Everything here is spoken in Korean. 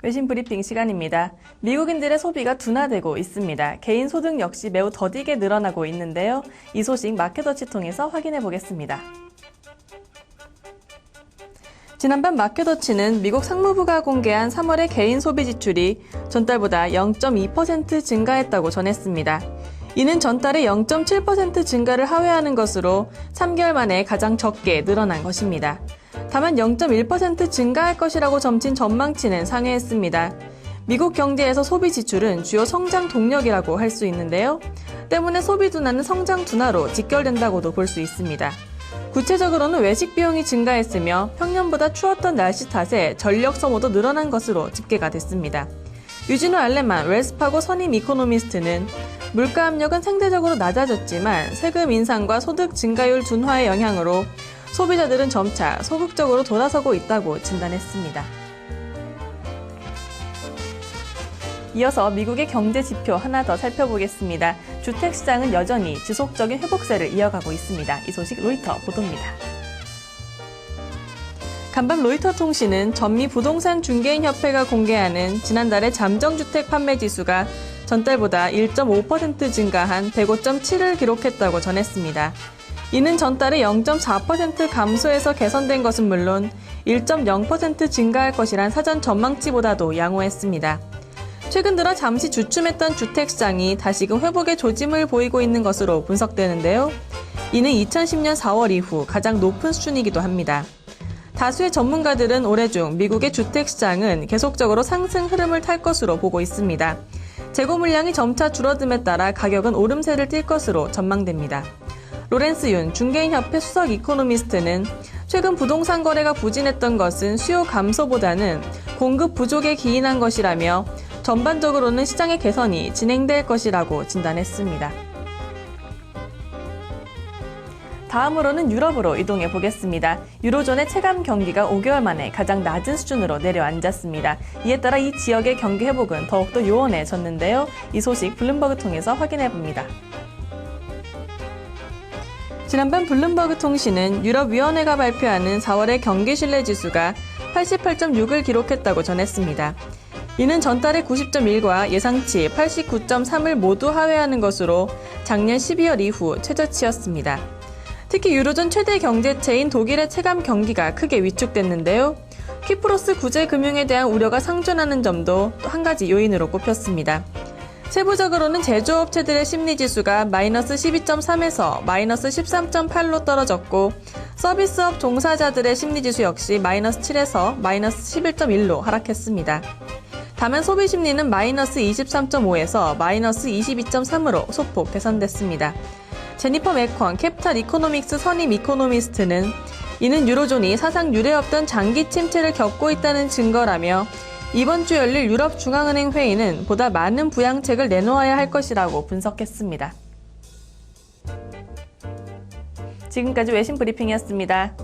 외신 브리핑 시간입니다. 미국인들의 소비가 둔화되고 있습니다. 개인 소득 역시 매우 더디게 늘어나고 있는데요. 이 소식 마켓워치 통해서 확인해 보겠습니다. 지난밤 마켓워치는 미국 상무부가 공개한 3월의 개인 소비 지출이 전달보다 0.2% 증가했다고 전했습니다. 이는 전달의 0.7% 증가를 하회하는 것으로 3개월 만에 가장 적게 늘어난 것입니다. 다만 0.1% 증가할 것이라고 점친 전망치는 상회했습니다. 미국 경제에서 소비 지출은 주요 성장 동력이라고 할 수 있는데요. 때문에 소비 둔화는 성장 둔화로 직결된다고도 볼 수 있습니다. 구체적으로는 외식 비용이 증가했으며 평년보다 추웠던 날씨 탓에 전력 소모도 늘어난 것으로 집계가 됐습니다. 유진우 알레만 웰스파고 선임 이코노미스트는 물가 압력은 상대적으로 낮아졌지만 세금 인상과 소득 증가율 둔화의 영향으로 소비자들은 점차 소극적으로 돌아서고 있다고 진단했습니다. 이어서 미국의 경제 지표 하나 더 살펴보겠습니다. 주택시장은 여전히 지속적인 회복세를 이어가고 있습니다. 이 소식 로이터 보도입니다. 간밤 로이터 통신은 전미 부동산 중개인 협회가 공개하는 지난달의 잠정주택 판매 지수가 전달보다 1.5% 증가한 105.7을 기록했다고 전했습니다. 이는 전달에 0.4% 감소해서 개선된 것은 물론 1.0% 증가할 것이란 사전 전망치보다도 양호했습니다. 최근 들어 잠시 주춤했던 주택시장이 다시금 회복의 조짐을 보이고 있는 것으로 분석되는데요. 이는 2010년 4월 이후 가장 높은 수준이기도 합니다. 다수의 전문가들은 올해 중 미국의 주택시장은 계속적으로 상승 흐름을 탈 것으로 보고 있습니다. 재고 물량이 점차 줄어듦에 따라 가격은 오름세를 띌 것으로 전망됩니다. 로렌스 윤 중개인협회 수석 이코노미스트는 최근 부동산 거래가 부진했던 것은 수요 감소보다는 공급 부족에 기인한 것이라며 전반적으로는 시장의 개선이 진행될 것이라고 진단했습니다. 다음으로는 유럽으로 이동해 보겠습니다. 유로존의 체감 경기가 5개월 만에 가장 낮은 수준으로 내려앉았습니다. 이에 따라 이 지역의 경기 회복은 더욱더 요원해졌는데요. 이 소식 블룸버그 통해서 확인해 봅니다. 지난밤 블룸버그 통신은 유럽위원회가 발표하는 4월의 경기신뢰지수가 88.6을 기록했다고 전했습니다. 이는 전달의 90.1과 예상치 89.3을 모두 하회하는 것으로 작년 12월 이후 최저치였습니다. 특히 유로존 최대 경제체인 독일의 체감 경기가 크게 위축됐는데요. 키프로스 구제금융에 대한 우려가 상존하는 점도 또 한 가지 요인으로 꼽혔습니다. 세부적으로는 제조업체들의 심리지수가 마이너스 12.3에서 마이너스 13.8로 떨어졌고 서비스업 종사자들의 심리지수 역시 마이너스 7에서 마이너스 11.1로 하락했습니다. 다만 소비심리는 마이너스 23.5에서 마이너스 22.3으로 소폭 개선됐습니다. 제니퍼 맥컨 캐피탈 이코노믹스 선임 이코노미스트는 이는 유로존이 사상 유례 없던 장기 침체를 겪고 있다는 증거라며 이번 주 열릴 유럽중앙은행 회의는 보다 많은 부양책을 내놓아야 할 것이라고 분석했습니다. 지금까지 외신 브리핑이었습니다.